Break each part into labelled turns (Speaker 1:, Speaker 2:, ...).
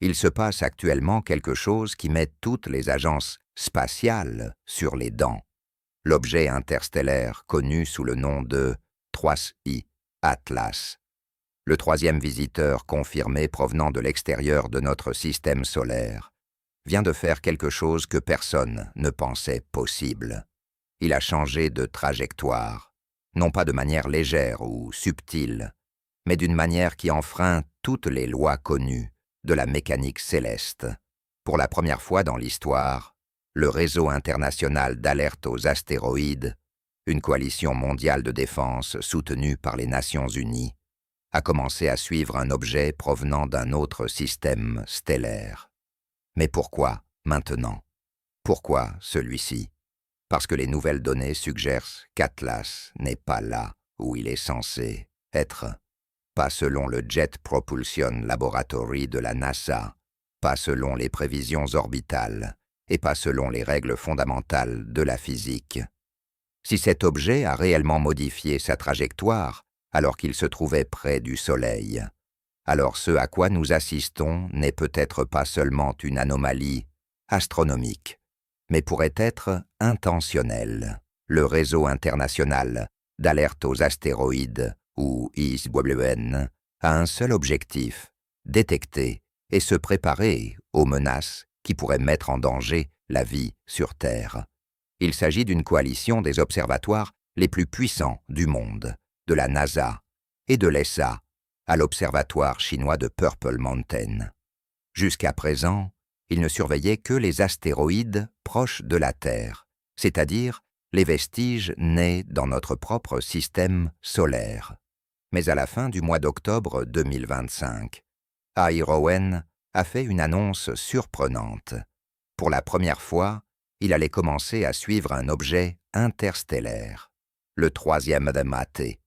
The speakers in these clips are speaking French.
Speaker 1: Il se passe actuellement quelque chose qui met toutes les agences spatiales sur les dents. L'objet interstellaire connu sous le nom de 3I Atlas. Le troisième visiteur confirmé provenant de l'extérieur de notre système solaire vient de faire quelque chose que personne ne pensait possible. Il a changé de trajectoire, non pas de manière légère ou subtile, mais d'une manière qui enfreint toutes les lois connues de la mécanique céleste. Pour la première fois dans l'histoire, le réseau international d'alerte aux astéroïdes, une coalition mondiale de défense soutenue par les Nations Unies, a commencé à suivre un objet provenant d'un autre système stellaire. Mais pourquoi maintenant? Pourquoi celui-ci? Parce que les nouvelles données suggèrent qu'Atlas n'est pas là où il est censé être. Pas selon le Jet Propulsion Laboratory de la NASA, pas selon les prévisions orbitales, et pas selon les règles fondamentales de la physique. Si cet objet a réellement modifié sa trajectoire alors qu'il se trouvait près du Soleil, alors ce à quoi nous assistons n'est peut-être pas seulement une anomalie astronomique, mais pourrait être intentionnel. Le réseau international d'alerte aux astéroïdes, ou ISWN, a un seul objectif, détecter et se préparer aux menaces qui pourraient mettre en danger la vie sur Terre. Il s'agit d'une coalition des observatoires les plus puissants du monde, de la NASA et de l'ESA, à l'observatoire chinois de Purple Mountain. Jusqu'à présent, il ne surveillait que les astéroïdes proches de la Terre, c'est-à-dire les vestiges nés dans notre propre système solaire. Mais à la fin du mois d'octobre 2025, Aïrowen a fait une annonce surprenante. Pour la première fois, il allait commencer à suivre un objet interstellaire, le troisième de Maté.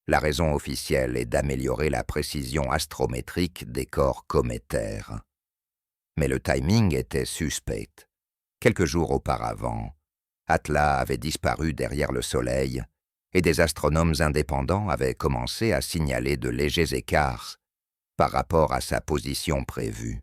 Speaker 1: La raison officielle est d'améliorer la précision astrométrique des corps cométaires. Mais le timing était suspect. Quelques jours auparavant, Atlas avait disparu derrière le Soleil et des astronomes indépendants avaient commencé à signaler de légers écarts par rapport à sa position prévue.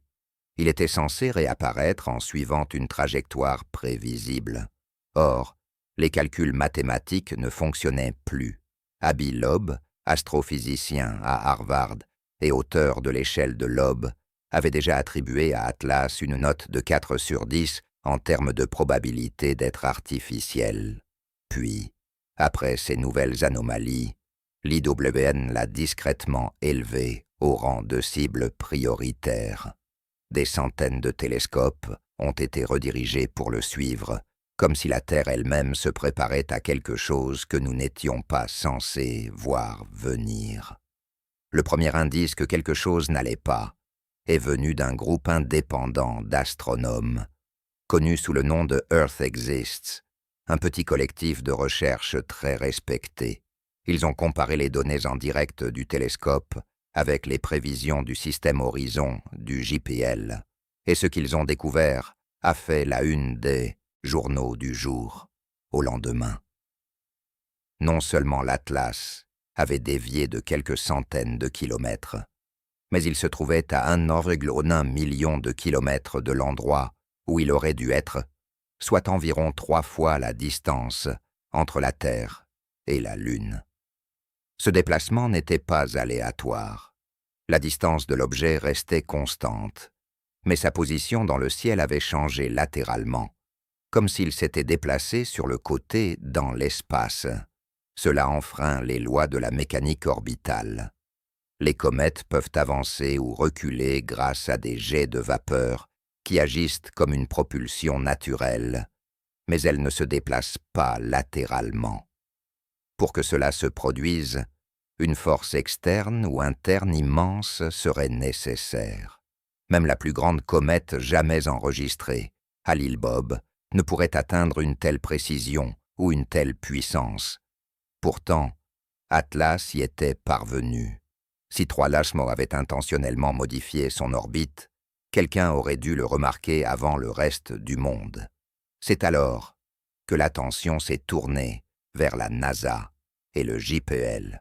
Speaker 1: Il était censé réapparaître en suivant une trajectoire prévisible. Or, les calculs mathématiques ne fonctionnaient plus. Avi Loeb, astrophysicien à Harvard et auteur de l'échelle de Loeb, avait déjà attribué à Atlas une note de 4 sur 10 en termes de probabilité d'être artificiel. Puis, après ces nouvelles anomalies, l'IWN l'a discrètement élevé au rang de cible prioritaire. Des centaines de télescopes ont été redirigés pour le suivre, comme si la Terre elle-même se préparait à quelque chose que nous n'étions pas censés voir venir. Le premier indice que quelque chose n'allait pas est venu d'un groupe indépendant d'astronomes, connu sous le nom de Earth Exists, un petit collectif de recherche très respecté. Ils ont comparé les données en direct du télescope avec les prévisions du système Horizon du JPL, et ce qu'ils ont découvert a fait la une des journaux du jour au lendemain. Non seulement l'Atlas avait dévié de quelques centaines de kilomètres, mais il se trouvait à 1,1 million de kilomètres de l'endroit où il aurait dû être, soit environ 3 fois la distance entre la Terre et la Lune. Ce déplacement n'était pas aléatoire. La distance de l'objet restait constante, mais sa position dans le ciel avait changé latéralement, comme s'il s'était déplacé sur le côté dans l'espace. Cela enfreint les lois de la mécanique orbitale. Les comètes peuvent avancer ou reculer grâce à des jets de vapeur qui agissent comme une propulsion naturelle, mais elles ne se déplacent pas latéralement. Pour que cela se produise, une force externe ou interne immense serait nécessaire. Même la plus grande comète jamais enregistrée, Hale-Bopp, ne pourrait atteindre une telle précision ou une telle puissance. Pourtant, Atlas y était parvenu. Si Troillasmo avait intentionnellement modifié son orbite, quelqu'un aurait dû le remarquer avant le reste du monde. C'est alors que l'attention s'est tournée vers la NASA et le JPL.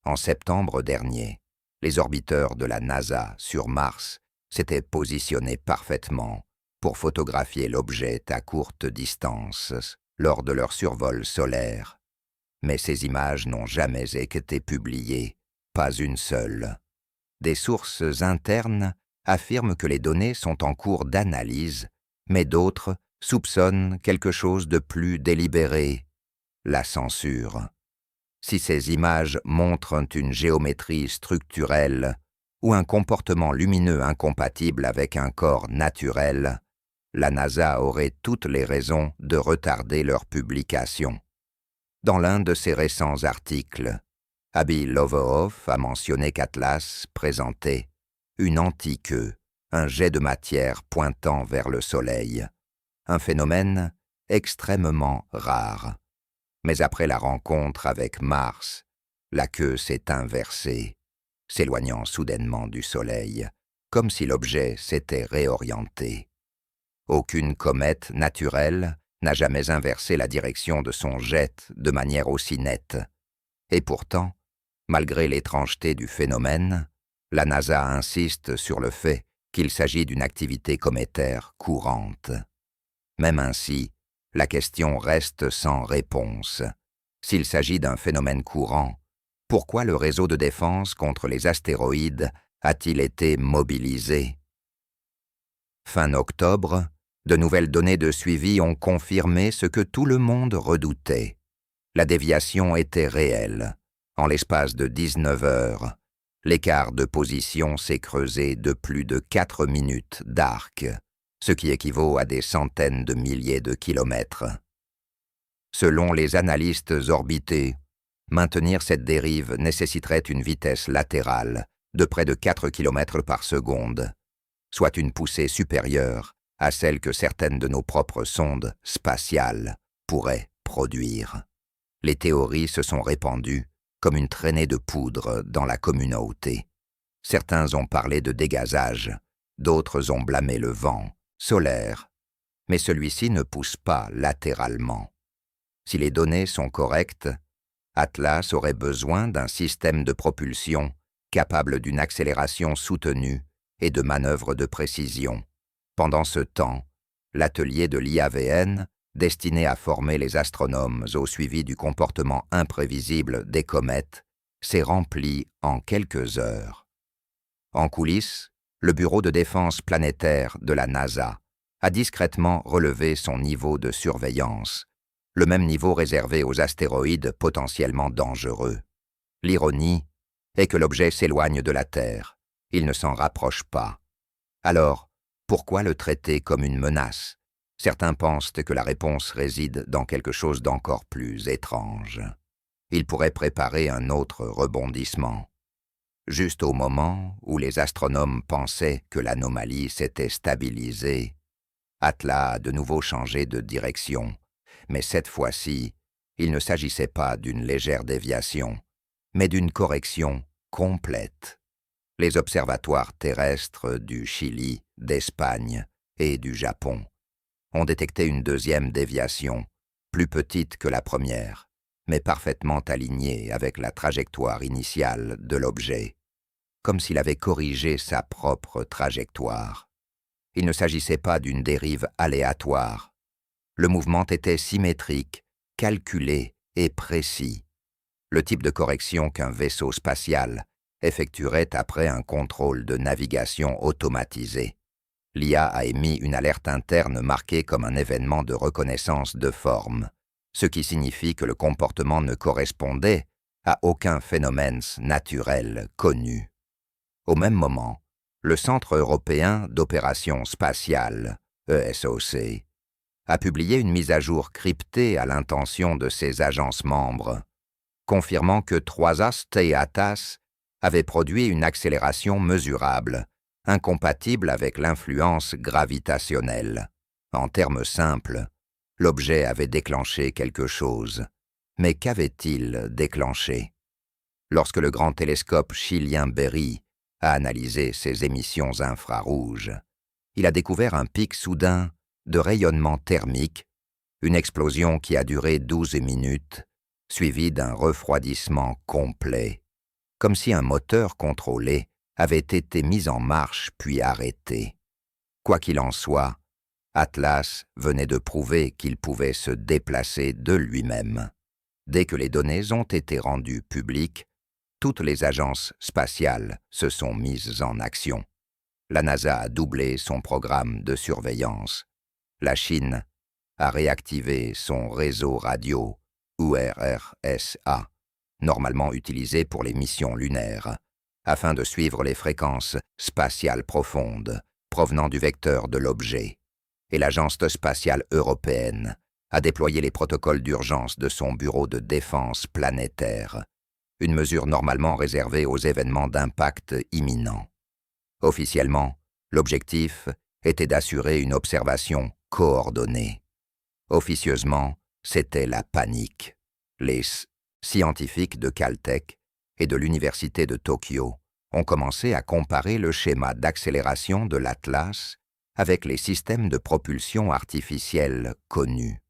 Speaker 1: En septembre dernier, les orbiteurs de la NASA sur Mars s'était positionné parfaitement pour photographier l'objet à courte distance lors de leur survol solaire. Mais ces images n'ont jamais été publiées, pas une seule. Des sources internes affirment que les données sont en cours d'analyse, mais d'autres soupçonnent quelque chose de plus délibéré, la censure. Si ces images montrent une géométrie structurelle ou un comportement lumineux incompatible avec un corps naturel, la NASA aurait toutes les raisons de retarder leur publication. Dans l'un de ses récents articles, Abby Lovehoff a mentionné qu'Atlas présentait une antiqueux, un jet de matière pointant vers le Soleil, un phénomène extrêmement rare. Mais après la rencontre avec Mars, la queue s'est inversée, s'éloignant soudainement du Soleil, comme si l'objet s'était réorienté. Aucune comète naturelle n'a jamais inversé la direction de son jet de manière aussi nette. Et pourtant, malgré l'étrangeté du phénomène, la NASA insiste sur le fait qu'il s'agit d'une activité cométaire courante. Même ainsi, la question reste sans réponse. S'il s'agit d'un phénomène courant, pourquoi le réseau de défense contre les astéroïdes a-t-il été mobilisé? Fin octobre, de nouvelles données de suivi ont confirmé ce que tout le monde redoutait. La déviation était réelle. En l'espace de 19 heures, l'écart de position s'est creusé de plus de 4 minutes d'arc, ce qui équivaut à des centaines de milliers de kilomètres. Selon les analystes orbités, maintenir cette dérive nécessiterait une vitesse latérale de près de 4 km par seconde, soit une poussée supérieure à celle que certaines de nos propres sondes spatiales pourraient produire. Les théories se sont répandues comme une traînée de poudre dans la communauté. Certains ont parlé de dégazage, d'autres ont blâmé le vent solaire, mais celui-ci ne pousse pas latéralement. Si les données sont correctes, Atlas aurait besoin d'un système de propulsion capable d'une accélération soutenue et de manœuvres de précision. Pendant ce temps, l'atelier de l'IAVN, destiné à former les astronomes au suivi du comportement imprévisible des comètes, s'est rempli en quelques heures. En coulisses, le Bureau de défense planétaire de la NASA a discrètement relevé son niveau de surveillance, le même niveau réservé aux astéroïdes potentiellement dangereux. L'ironie est que l'objet s'éloigne de la Terre, il ne s'en rapproche pas. Alors, pourquoi le traiter comme une menace? Certains pensent que la réponse réside dans quelque chose d'encore plus étrange. Il pourrait préparer un autre rebondissement. Juste au moment où les astronomes pensaient que l'anomalie s'était stabilisée, Atlas a de nouveau changé de direction, mais cette fois-ci, il ne s'agissait pas d'une légère déviation, mais d'une correction complète. Les observatoires terrestres du Chili, d'Espagne et du Japon ont détecté une deuxième déviation, plus petite que la première, mais parfaitement alignée avec la trajectoire initiale de l'objet, comme s'il avait corrigé sa propre trajectoire. Il ne s'agissait pas d'une dérive aléatoire. Le mouvement était symétrique, calculé et précis. Le type de correction qu'un vaisseau spatial effectuerait après un contrôle de navigation automatisé. L'IA a émis une alerte interne marquée comme un événement de reconnaissance de forme, ce qui signifie que le comportement ne correspondait à aucun phénomène naturel connu. Au même moment, le Centre européen d'opération spatiale, ESOC, a publié une mise à jour cryptée à l'intention de ses agences membres, confirmant que 3A Theatas avait produit une accélération mesurable, incompatible avec l'influence gravitationnelle. En termes simples, l'objet avait déclenché quelque chose. Mais qu'avait-il déclenché? Lorsque le grand télescope chilien Berry a analysé ces émissions infrarouges, il a découvert un pic soudain de rayonnement thermique, une explosion qui a duré 12 minutes, suivie d'un refroidissement complet, comme si un moteur contrôlé avait été mis en marche puis arrêté. Quoi qu'il en soit, Atlas venait de prouver qu'il pouvait se déplacer de lui-même. Dès que les données ont été rendues publiques, toutes les agences spatiales se sont mises en action. La NASA a doublé son programme de surveillance. La Chine a réactivé son réseau radio URRSA, normalement utilisé pour les missions lunaires, afin de suivre les fréquences spatiales profondes provenant du vecteur de l'objet. Et l'Agence spatiale européenne a déployé les protocoles d'urgence de son bureau de défense planétaire, une mesure normalement réservée aux événements d'impact imminent. Officiellement, l'objectif était d'assurer une observation coordonnée. Officieusement, c'était la panique. Les scientifiques de Caltech et de l'Université de Tokyo ont commencé à comparer le schéma d'accélération de l'Atlas avec les systèmes de propulsion artificielle connus.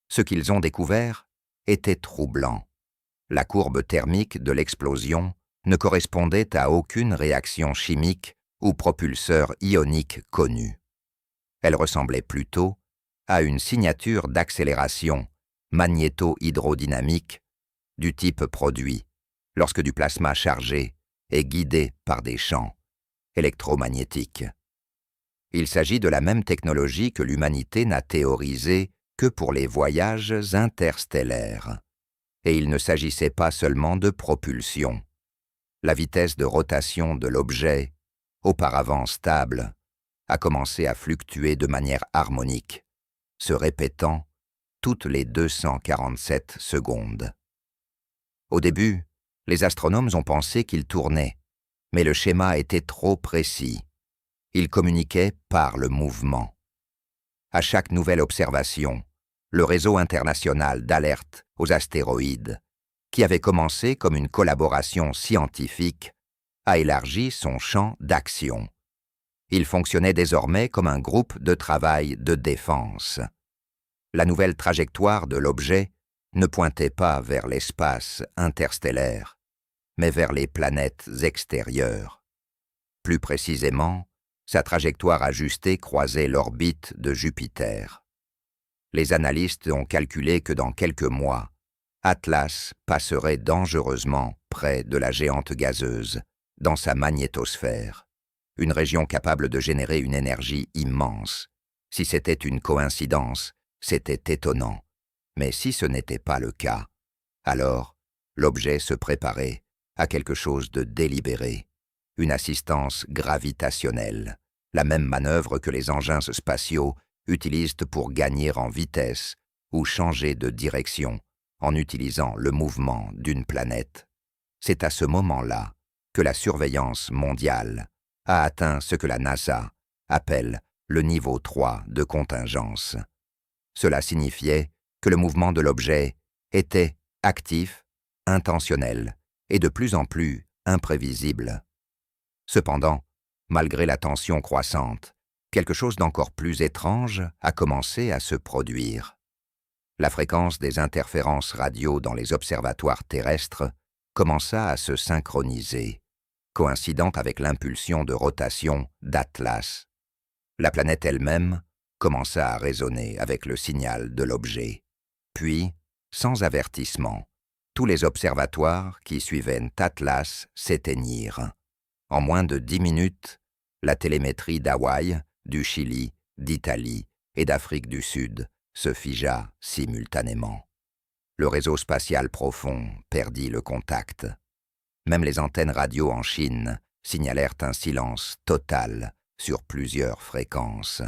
Speaker 1: Ce qu'ils ont découvert était troublant. La courbe thermique de l'explosion ne correspondait à aucune réaction chimique ou propulseur ionique connu. Elle ressemblait plutôt à une signature d'accélération magnéto-hydrodynamique du type produit lorsque du plasma chargé est guidé par des champs électromagnétiques. Il s'agit de la même technologie que l'humanité n'a théorisée que pour les voyages interstellaires. Et il ne s'agissait pas seulement de propulsion. La vitesse de rotation de l'objet, auparavant stable, a commencé à fluctuer de manière harmonique, se répétant toutes les 247 secondes. Au début, les astronomes ont pensé qu'il tournait, mais le schéma était trop précis. Il communiquait par le mouvement. À chaque nouvelle observation, le réseau international d'alerte aux astéroïdes, qui avait commencé comme une collaboration scientifique, a élargi son champ d'action. Il fonctionnait désormais comme un groupe de travail de défense. La nouvelle trajectoire de l'objet ne pointait pas vers l'espace interstellaire, mais vers les planètes extérieures. Plus précisément, sa trajectoire ajustée croisait l'orbite de Jupiter. Les analystes ont calculé que dans quelques mois, Atlas passerait dangereusement près de la géante gazeuse, dans sa magnétosphère, une région capable de générer une énergie immense. Si c'était une coïncidence, c'était étonnant. Mais si ce n'était pas le cas, alors l'objet se préparait à quelque chose de délibéré, une assistance gravitationnelle, la même manœuvre que les engins spatiaux utilisent pour gagner en vitesse ou changer de direction en utilisant le mouvement d'une planète. C'est à ce moment-là que la surveillance mondiale a atteint ce que la NASA appelle le niveau 3 de contingence. Cela signifiait que le mouvement de l'objet était actif, intentionnel et de plus en plus imprévisible. Cependant, malgré la tension croissante, quelque chose d'encore plus étrange a commencé à se produire. La fréquence des interférences radio dans les observatoires terrestres commença à se synchroniser, coïncidant avec l'impulsion de rotation d'Atlas. La planète elle-même commença à résonner avec le signal de l'objet. Puis, sans avertissement, tous les observatoires qui suivaient Atlas s'éteignirent. En moins de 10 minutes, la télémétrie d'Hawaï, du Chili, d'Italie et d'Afrique du Sud se figea simultanément. Le réseau spatial profond perdit le contact. Même les antennes radio en Chine signalèrent un silence total sur plusieurs fréquences.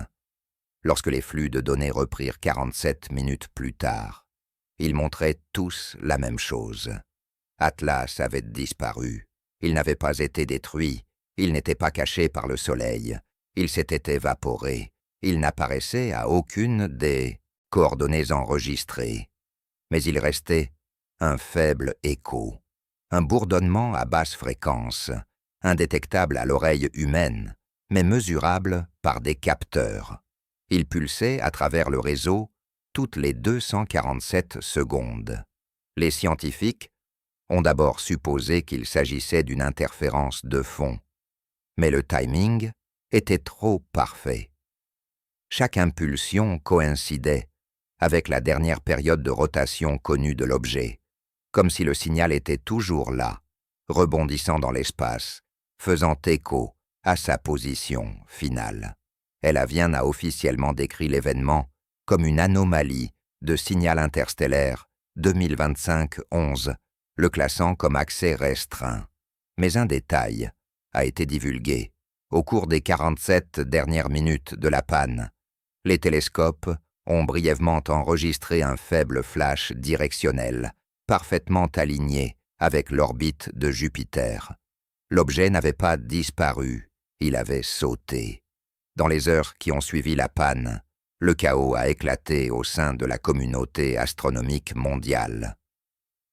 Speaker 1: Lorsque les flux de données reprirent 47 minutes plus tard, ils montraient tous la même chose. Atlas avait disparu. Il n'avait pas été détruit. Il n'était pas caché par le soleil. Il s'était évaporé. Il n'apparaissait à aucune des coordonnées enregistrées. Mais il restait un faible écho, un bourdonnement à basse fréquence, indétectable à l'oreille humaine, mais mesurable par des capteurs. Il pulsait à travers le réseau toutes les 247 secondes. Les scientifiques ont d'abord supposé qu'il s'agissait d'une interférence de fond, Mais le timing était trop parfait. Chaque impulsion coïncidait avec la dernière période de rotation connue de l'objet, comme si le signal était toujours là, rebondissant dans l'espace, faisant écho à sa position finale. Elavian a officiellement décrit l'événement comme une anomalie de signal interstellaire 2025-11, le classant comme accès restreint. Mais un détail a été divulgué au cours des 47 dernières minutes de la panne. Les télescopes ont brièvement enregistré un faible flash directionnel, parfaitement aligné avec l'orbite de Jupiter. L'objet n'avait pas disparu, il avait sauté. Dans les heures qui ont suivi la panne, le chaos a éclaté au sein de la communauté astronomique mondiale.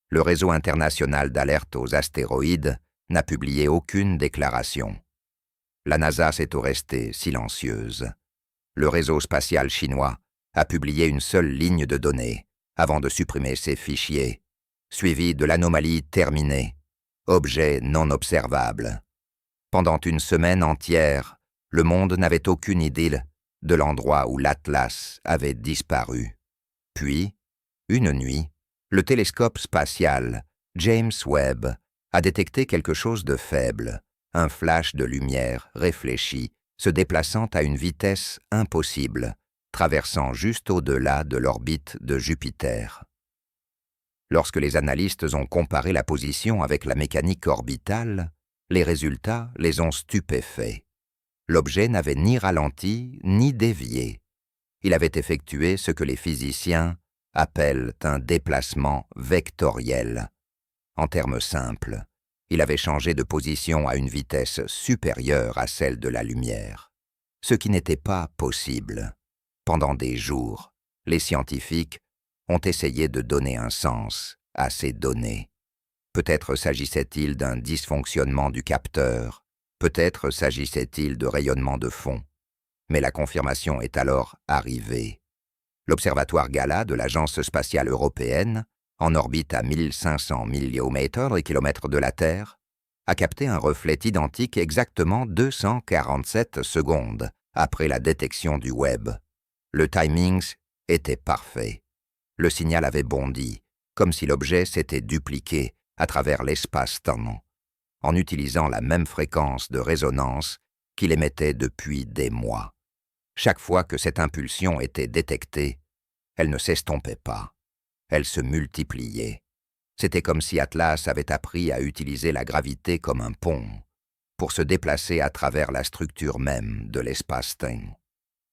Speaker 1: Le réseau international d'alerte aux astéroïdes n'a publié aucune déclaration. La NASA s'est restée silencieuse. Le réseau spatial chinois a publié une seule ligne de données avant de supprimer ses fichiers, suivi de l'anomalie terminée, objet non observable. Pendant une semaine entière, le monde n'avait aucune idée de l'endroit où l'Atlas avait disparu. Puis, une nuit, le télescope spatial James Webb a détecté quelque chose de faible, un flash de lumière réfléchie, se déplaçant à une vitesse impossible, traversant juste au-delà de l'orbite de Jupiter. Lorsque les analystes ont comparé la position avec la mécanique orbitale, les résultats les ont stupéfaits. L'objet n'avait ni ralenti ni dévié. Il avait effectué ce que les physiciens appellent un déplacement vectoriel. En termes simples, il avait changé de position à une vitesse supérieure à celle de la lumière, ce qui n'était pas possible. Pendant des jours, les scientifiques ont essayé de donner un sens à ces données. Peut-être s'agissait-il d'un dysfonctionnement du capteur, peut-être s'agissait-il de rayonnement de fond, mais la confirmation est alors arrivée. L'observatoire Gala de l'Agence spatiale européenne, en orbite à 1500 milliomètres et kilomètres de la Terre, a capté un reflet identique exactement 247 secondes après la détection du Webb. Le timing était parfait. Le signal avait bondi, comme si l'objet s'était dupliqué à travers l'espace-temps, en utilisant la même fréquence de résonance qu'il émettait depuis des mois. Chaque fois que cette impulsion était détectée, elle ne s'estompait pas. Elle se multipliait. C'était comme si Atlas avait appris à utiliser la gravité comme un pont pour se déplacer à travers la structure même de l'espace-temps.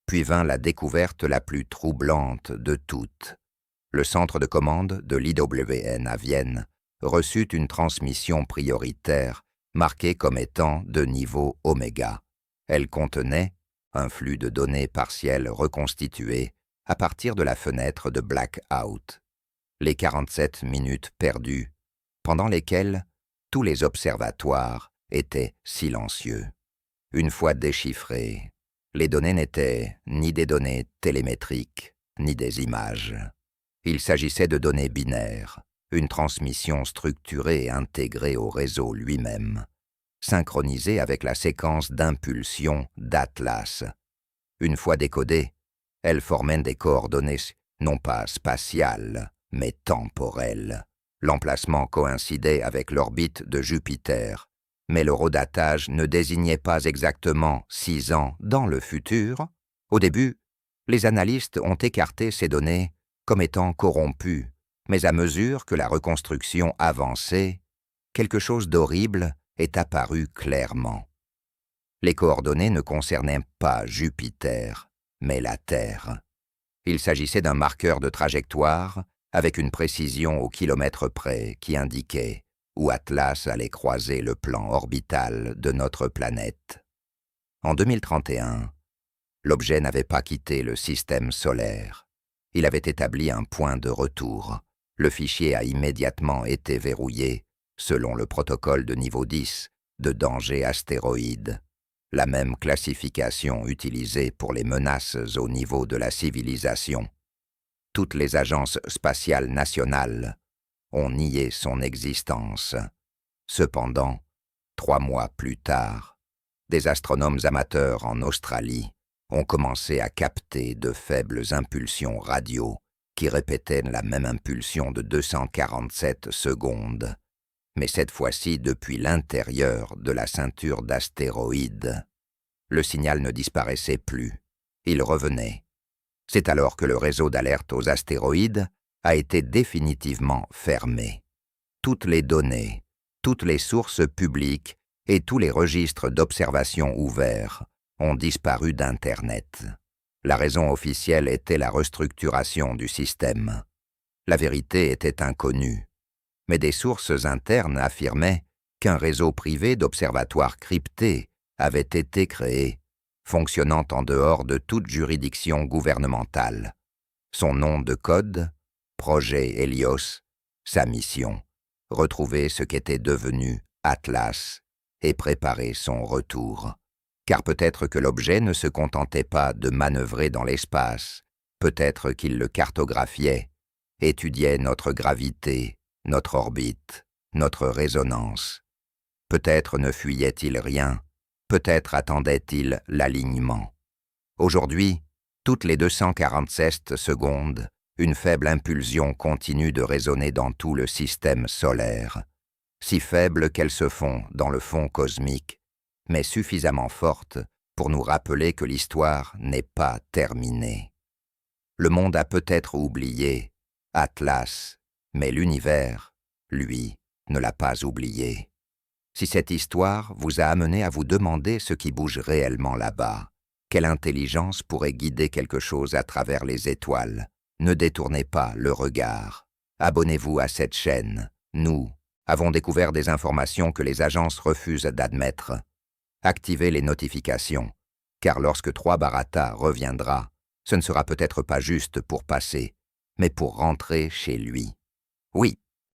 Speaker 1: Puis vint la découverte la plus troublante de toutes. Le centre de commande de l'IWN à Vienne reçut une transmission prioritaire marquée comme étant de niveau oméga. Elle contenait un flux de données partielles reconstituées à partir de la fenêtre de blackout. Les 47 minutes perdues, pendant lesquelles tous les observatoires étaient silencieux. Une fois déchiffrées, les données n'étaient ni des données télémétriques, ni des images. Il s'agissait de données binaires, une transmission structurée et intégrée au réseau lui-même, synchronisée avec la séquence d'impulsion d'Atlas. Une fois décodées, elles formaient des coordonnées non pas spatiales, mais temporelles. L'emplacement coïncidait avec l'orbite de Jupiter, mais le redatage ne désignait pas exactement 6 ans dans le futur. Au début, les analystes ont écarté ces données comme étant corrompues, mais à mesure que la reconstruction avançait, quelque chose d'horrible est apparu clairement. Les coordonnées ne concernaient pas Jupiter, mais la Terre. Il s'agissait d'un marqueur de trajectoire avec une précision au kilomètre près qui indiquait où Atlas allait croiser le plan orbital de notre planète. En 2031, l'objet n'avait pas quitté le système solaire. Il avait établi un point de retour. Le fichier a immédiatement été verrouillé selon le protocole de niveau 10 de danger astéroïde, la même classification utilisée pour les menaces au niveau de la civilisation. Toutes les agences spatiales nationales ont nié son existence. Cependant, 3 mois plus tard, des astronomes amateurs en Australie ont commencé à capter de faibles impulsions radio qui répétaient la même impulsion de 247 secondes, mais cette fois-ci depuis l'intérieur de la ceinture d'astéroïdes. Le signal ne disparaissait plus, il revenait. C'est alors que le réseau d'alerte aux astéroïdes a été définitivement fermé. Toutes les données, toutes les sources publiques et tous les registres d'observation ouverts ont disparu d'Internet. La raison officielle était la restructuration du système. La vérité était inconnue, mais des sources internes affirmaient qu'un réseau privé d'observatoires cryptés avait été créé, fonctionnant en dehors de toute juridiction gouvernementale. Son nom de code, Projet Hélios, sa mission, retrouver ce qu'était devenu Atlas et préparer son retour. Car peut-être que l'objet ne se contentait pas de manœuvrer dans l'espace, peut-être qu'il le cartographiait, étudiait notre gravité, notre orbite, notre résonance. Peut-être ne fuyait-il rien, peut-être attendait-il l'alignement. Aujourd'hui, toutes les 247 secondes, une faible impulsion continue de résonner dans tout le système solaire, si faible qu'elles se font dans le fond cosmique, mais suffisamment forte pour nous rappeler que l'histoire n'est pas terminée. Le monde a peut-être oublié Atlas, mais l'univers, lui, ne l'a pas oublié. Si cette histoire vous a amené à vous demander ce qui bouge réellement là-bas, quelle intelligence pourrait guider quelque chose à travers les étoiles, ne détournez pas le regard. Abonnez-vous à cette chaîne. Nous avons découvert des informations que les agences refusent d'admettre. Activez les notifications, car lorsque 3 Barata reviendra, ce ne sera peut-être pas juste pour passer, mais pour rentrer chez lui. Oui,